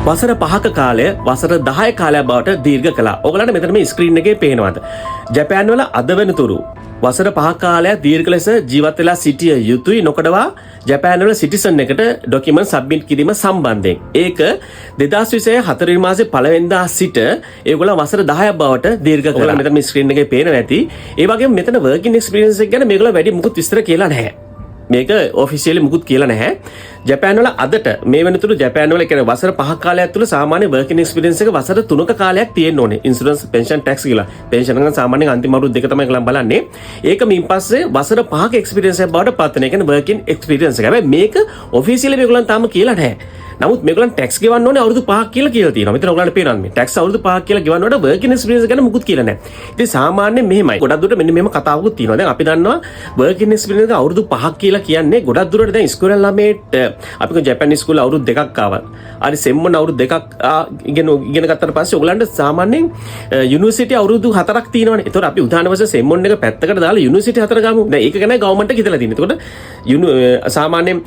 වසර 5ක කාලය වසර 10 කාලයක් බවට දීර්ඝ කළා. ඔයගලන්ට මෙතන මේ ස්ක්‍රීන් එකේ පේනවාද? ජපාන් වල අද වෙනතුරු වසර 5 කාලයක් දීර්ඝ ලෙස ජීවත් වෙලා සිටිය යුතුයි නොකඩවා ජපාන් වල සිටිසන් එකට ඩොකියුමන්ට් සබ්මිට් කිරීම සම්බන්ධයෙන්. ඒක 2020 4 මාසේ 1 වෙනිදා සිට ඒගොල්ලෝ වසර 10ක් බවට දීර්ඝ කළා. ඔයගලන්ට මෙතන මේ ස්ක්‍රීන් එකේ පේනවා ඇති. ඒ වගේම මෙතන වර්කින් එක්ස්පීරියන්ස් එක ගැන මේගොල්ලෝ වැඩි මුකුත් විස්තර කියලා නැහැ. මේක ඔෆිෂියලි මුකුත් කියලා නැහැ. ජපාන් වල අදට මේ වෙනතුරු ජපාන් වල කියන්නේ වසර 5ක කාලයක් තුල සාමාන්‍ය වර්කින් එක්ස්පීරියන්ස් එක වසර 3ක කාලයක් තියෙන්න ඕනේ. ඉන්ෂුරන්ස් පෙන්ෂන් ටැක්ස් කියලා. පෙන්ෂන් එක සාමාන්‍යයෙන් අන්තිම අවුරුදු දෙක තමයි ගලන් බලන්නේ. ඒක මින් පස්සේ වසර 5ක එක්ස්පීරියන්ස් එකක් බවට පත් වෙන. ඒ කියන්නේ වර්කින් එක්ස්පීරියන්ස් එක. හැබැයි මේක ඔෆිෂියලි මේගොල්ලන් තාම කියලා නැහැ. නමුත් මේගොල්ලන් ටැක්ස් ගෙවන්න ඕනේ අවුරුදු 5ක් කියලා තියෙනවා. මෙතන ඔයගලන්ට පේනවා මේ ටැක්ස් අවුරුදු 5ක් කියලා ගෙවන්නකොට වර්කින් එක්ස්පීරියන්ස් ගැන මුකුත් කියලා නැහැ. ඉතින් සාමාන්‍යයෙන් මෙහෙමයි. ගොඩක් දුරට මෙන්න මෙහෙම කතාවකුත් තියෙනවා. දැන් අපි දන්නවා වර්කින් එක්ස්පීරියන්ස් එක අවුරුදු 5ක් කියලා කියන්නේ ගොඩක් දුරට දැන් ඉස්කෝලේ ළමයට අපි කො ජපාන් ඉස්කෝලේ අවුරුදු 2ක් ආවා. හරි සෙම්මන අවුරුදු 2ක් ඉගෙන ගත්තට පස්සේ ඔයගලන්ට සාමාන්‍යයෙන් යුනිවර්සිටි අවුරුදු 4ක් තියෙනවානේ. ඒතකොට අපි උදාහරණ වශයෙන් සෙම්මන් එක පැත්තකට දාලා යුනිවර්සිටි 4 ගමු. දැන් ඒක ගැන ගවර්න්මන්ට් එක හිතලා තියෙනවා. ඒතකොට සාමාන්‍යයෙන්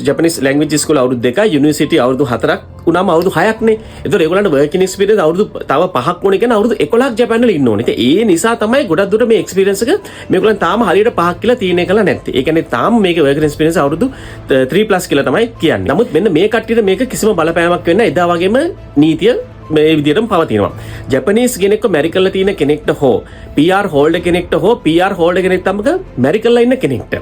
ජපනිස් ලැන්ග්වේජ් ඉස්කෝලේ අවුරුදු 2යි යුනිවර්සිටි අවුරුදු 4ක් උනාම අවුරුදු 6ක් නේ. ඒතකොට ඒගොල්ලන්ට වර්කින් එක්ස්පීරියන්ස් අවුරුදු තව 5ක් වුණ එක අවුරුදු 11ක් ජපාන් වල ඉන්න ඕනේ. ඒ නිසා තමයි ගොඩක් දුරට මේ එක්ස්පීරියන්ස් එක මේගොල්ලන් තාම හරියට 5ක් කියලා තීරණය කරලා නැත්තේ. ඒ කියන්නේ තාම මේක වර්කින් එක්ස්පීරියන්ස් අවුරුදු 3+ කියලා තමයි කියන්නේ. නමුත් මෙන්න මේ කට්ටියට මේක කිසිම බලපෑමක් වෙන්නේ එදා වගේම නීතිය මේ විදිහටම පවතිනවා. ජපනීස් කෙනෙක්ව මැරි කරලා තියෙන කෙනෙක්ට හෝ PR හෝල්ඩර් කෙනෙක්ට හෝ PR හෝල්ඩර් කෙනෙක් තමක මැරි කරලා ඉන්න කෙනෙක්ට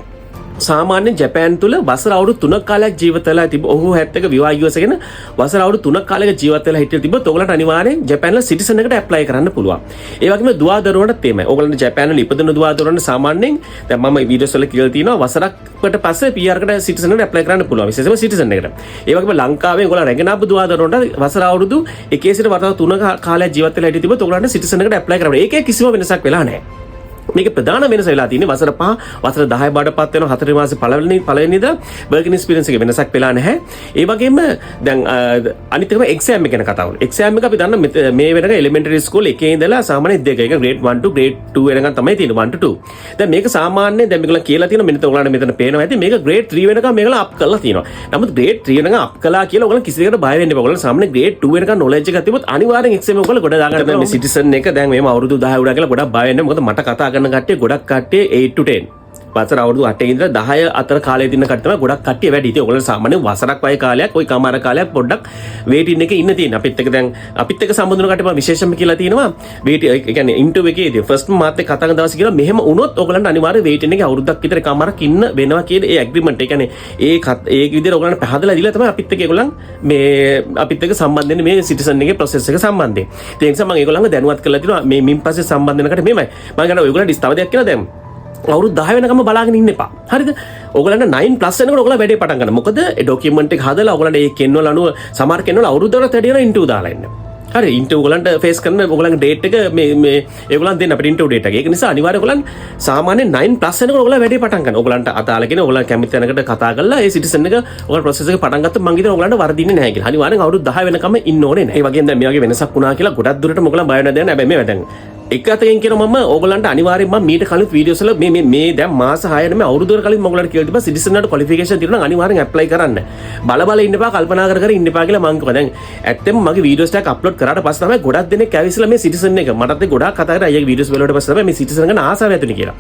සාමාන්‍ය ජපාන් තුල වසර අවුරුදු 3ක් කාලයක් ජීවත් වෙලා තිබ්බ ඔහු 71 විවාහ ඉවසගෙන වසර අවුරුදු 3ක් කාලයක ජීවත් වෙලා හිටිය තිබ්බොත් ඔයගලන්ට අනිවාර්යෙන් ජපාන් වල සිටිසන් එකට ඇප්ලයි කරන්න පුළුවන්. ඒ වගේම දුවා දරුවන්ටත් එමය. ඔයගලන්ට ජපාන් වල ඉපදුන දුවා දරුවන්ට සාමාන්‍යයෙන් දැන් මම වීඩියෝස් වල කියලා තියෙනවා වසරකට පස්සේ PR එකට සිටිසන් එකට ඇප්ලයි කරන්න පුළුවන්. විශේෂයෙන්ම සිටිසන් එකට. ඒ වගේම ලංකාවේ ඔයගලන් රැගෙන ආපු දුවා දරුවන්ට වසර අවුරුදු 1 සිට වසර 3ක කාලයක් ජීවත් වෙලා හිටිය තිබ්බොත් ඔයගලන්ට සිටිසන් එකට ඇප්ලයි කරන්න. ඒකේ කිසිම වෙනසක් වෙලා නැහැ. මේක ප්‍රධාන වෙනස වෙලා තියෙන්නේ වසර 5 වසර 10 බාටපත් වෙනවා 4 මාසේ පළවෙනිදා වර්කින් එක්ස්පීරියන්ස් එක වෙනසක් වෙලා නැහැ. ඒ වගේම දැන් අනිත් එකම එක්සෑම් එක ගැන කතා කරමු. එක්සෑම් එක අපි දන්න මේ වෙනක එලිමෙන්ටරි ස්කූල් එකේ ඉඳලා සාමාන්‍ය 2 එක ග්‍රේඩ් 1 to ග්‍රේඩ් 2 වෙනකන් තමයි තියෙන්නේ 1 to 2. දැන් මේක සාමාන්‍යයෙන් දැන් මේගොල්ලෝ කියලා තියෙනවා මෙන්න ඔයගොල්ලන්ට මෙතන පේනවා ඇති මේක ග්‍රේඩ් 3 වෙනකන් මේගොල්ලෝ අප් කරලා තියෙනවා. නමුත් ග්‍රේඩ් 3 වෙනකන් අප් කළා කියලා ඔයගොල්ලෝ කිසි දෙයකට බය වෙන්න එපා. ඔයගොල්ලෝ සාමාන්‍ය ග්‍රේඩ් 2 වෙනකන් නොලෙජ් එකක් තිබුත් අනිවාර්යෙන් එක්සෑම් එක ඔයගොල්ලෝ ගොඩ දාගන්න මේ සිටිසන් එක දැන් මේම අවුරුදු 10 උඩා කියලා ගොඩක් බය වෙන්න. මොකද මට කතා කරන කට්ටිය ගොඩක් 8 to 10 වසර අවුරුදු 8 ඉඳලා 10 අතර කාලේ දින කට්ටිය තමයි ගොඩක් කට්ටිය වැඩි. ඉතින් ඔයගොල්ලෝ සාමාන්‍ය වසරක් වගේ කාලයක් ওই කමාර කාලයක් පොඩ්ඩක් වේටින් එකේ ඉන්න තියෙන. අපිත් එක්ක දැන් අපිත් එක්ක සම්බන්ධ වෙන කට්ටිය මම විශේෂයෙන්ම කියලා තියෙනවා වේටි ඒ කියන්නේ ඉන්ටර්වියු එකේදී ෆස්ට් මාත් එක්ක කතා කරන දවස් කියලා මෙහෙම වුණොත් ඔයගොල්ලන්ට අනිවාර්යයෙන් වේටින් එකේ අවුරුද්දක් විතර කමාරක් ඉන්න වෙනවා කියන ඒ ඇග්‍රීමන්ට්. ඒ කියන්නේ ඒ විදිහට ඔයගොල්ලන්ට පහදලා දීලා තමයි අපිත් එක්ක ඒගොල්ලන් මේ අපිත් එක්ක සම්බන්ධ වෙන්නේ මේ සිටිසන් එකේ ප්‍රොසෙස් එක සම්බන්ධයෙන්. ඒ නිසා මම ඒගොල්ලන්ව දැනුවත් කරලා තියෙනවා මේ මින් පස්සේ සම්බන්ධ වෙනකට මෙහෙමයි. මම කියනවා ඔයගොල්ලන්ට තව දෙයක් කියලා දැන් අවුරුදු 10 වෙනකම් බලාගෙන ඉන්න එපා. හරිද? ඔයගලන්ට 9+ වෙනකොට ඔයගලා වැඩේ පටන් ගන්න. මොකද ඒ ඩොකියුමන්ට් එක හදලා ඔයගලන්ට ඒ කෙන්වල අනුව සමහර කෙන්වල අවුරුද්දකට වැඩි වෙන ඉන්ටර්වියු දාලා ඉන්න. හරි ඉන්ටර්වියු ඔයගලන්ට ෆේස් කරන ඔයගලන්ගේ ඩේට් එක මේ ඒගොල්ලන් දෙන්න අපිට ඉන්ටර්වියු ඩේට් එක. ඒක නිසා අනිවාර්යයෙන් ඔයගලන් සාමාන්‍යයෙන් 9+ වෙනකොට ඔයගලා වැඩේ පටන් ගන්න. ඔයගලන්ට අතාලගෙන ඔයගලන් කැමති තැනකට කතා කරලා ඒ සිටිසන් එක ඔයගලා ප්‍රොසෙස් එක පටන් ගත්තොත් මං හිතනවා ඔයගලන්ට වරදින්නේ නැහැ කියලා. අනිවාර්යෙන් අවුරුදු 10 වෙනකම් ඉන්න ඕනේ නැහැ. ඒ වගේම දැන් මේ වගේ වෙනසක් වුණා කියලා ගොඩක් දුරට මොකලා බය වෙන්න දෙන්න. හැබැයි මේ වැඩන් එක අතකින් කියනවා මම ඕගලන්ට අනිවාර්යෙන්ම මම මීට කලින් වීඩියෝස් වල මේ දැන් මාස 6 නෙමෙයි අවුරුදුවකට කලින් මම ඔයගලන්ට කියලා තිබ්බා සිටිසන් වලට ක්වොලිෆිකේෂන් තියෙනවා නම් අනිවාර්යෙන් ඇප්ලයි කරන්න. බල ඉන්න එපා කල්පනා කර ඉන්න එපා කියලා මම කිව්වා. දැන් ඇත්තෙම මගේ වීඩියෝස් ටික අප්ලෝඩ් කරාට පස්සේ තමයි ගොඩක් දෙනෙක් ඇවිස්සලා මේ සිටිසන් එක මටත් ගොඩක් කතා කරා අයියාගේ වීඩියෝස් වලට පස්සේ තමයි මේ සිටිසන් ගැන ආසාව ඇතිනේ කියලා.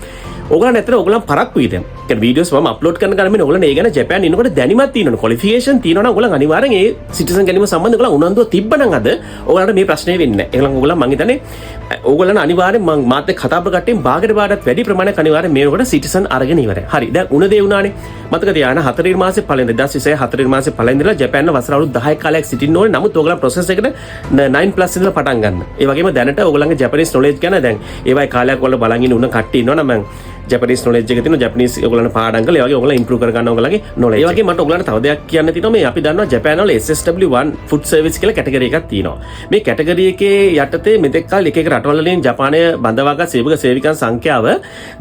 ඕගලන් ඇත්තට ඕගලන් පරක්කු ඉතින්. කියන්නේ වීඩියෝස් මම අප්ලෝඩ් කරන ගමන් ඕගලන් ඒ ගැන ජපාන් ඉන්නකොට දැනීමක් තියෙනවනේ ක්වොලිෆිකේෂන් තියෙනවා නම් ඕගලන් අනිවාර්යෙන් ඒ සිටිසන් ගැනීම සම්බන්ධව ඕගලන් උනන්දුව තිබ්බනම් අද ඕගලන්ට මේ ප්‍රශ්නේ වෙන්නේ නැහැ. ඒගොල්ලන් ඕගලන් මං හිතන්නේ ඕගලන් අනිවාර්යෙන් මං මාත් එක්ක කතා කරලා කට්ටියන් භාගයට භාගයට වැඩි ප්‍රමාණයක් අනිවාර්යෙන් මේකට සිටිසන් අරගෙන ඉවරයි. හරි. දැන් උණ දේ වුණානේ. මතක තියාගන්න 4 මාසේ පළවෙනි 2020 4 මාසේ පළවෙනි ඉඳලා ජපාන් වසර අවුරුදු 10 කාලයක් සිටින්න ඕනේ. නමුත් ඕගලන් ප්‍රොසෙස් එකට 9+ ඉඳලා පටන් ගන්න. ඒ වගේම දැනට ඕගලන්ගේ ජපනීස් නොලෙජ් ගැන දැන් ඒවයි කාලයක් වල බලන් ඉන්න උණ කට්ටිය ඉන්නවනම් මම ජපනීස් නොලෙජ් එක තියෙනවා. ජපනීස් ඔයගොල්ලන්ට පාඩම් කරලා ඒ වගේ ඔයගොල්ලෝ ඉම්ප්‍රූව් කර ගන්න ඔයගොල්ලන්ගේ නොලෙජ්. ඒ වගේ මට ඔයගොල්ලන්ට තව දෙයක් කියන්න තියෙනවා. මේ අපි දන්නවා ජපාන් වල SSW1 ෆුඩ් සර්විස් කියලා කැටගරි එකක් තියෙනවා. මේ කැටගරි එකේ යටතේ මෙතෙක් කල එක එක රටවල වලින් ජපානය බඳවාගත් සේවක සේවිකයන් සංඛ්‍යාව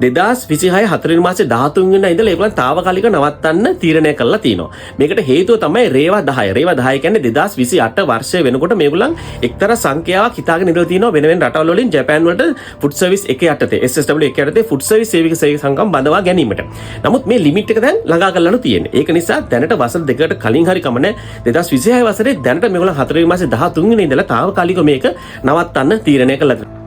2026 4 මාසේ 13 වෙනිදා ඉඳලා ඒගොල්ලන් తాවකාලික නවත්තන්න තීරණය කළා තියෙනවා. මේකට හේතුව තමයි රේවා 10. රේවා 10 කියන්නේ 2028 වර්ෂය වෙනකොට මේගොල්ලන් එක්තරා සංඛ්‍යාවක් හිතාගෙන ඉඳලා තියෙනවා වෙන වෙන රටවල වලින් ජපාන් වලට ෆුඩ් සර්විස් එක යටතේ SSW එක යටතේ ෆුඩ් සර්විස් සේවික සේ සංකම් බඳවා ගැනීමට. නමුත් මේ ලිමිට් එක දැන් ළඟා කරලානු තියෙන්නේ. ඒක නිසා දැනට වසර දෙකකට කලින් හරි කමන්නේ 2026 වසරේ දැනට මේගොල්ලන් 4 වෙනි මාසේ 13 වෙනිදා ඉඳලා තාවකාලිකව මේක නවත්තන්න තීරණය කළා.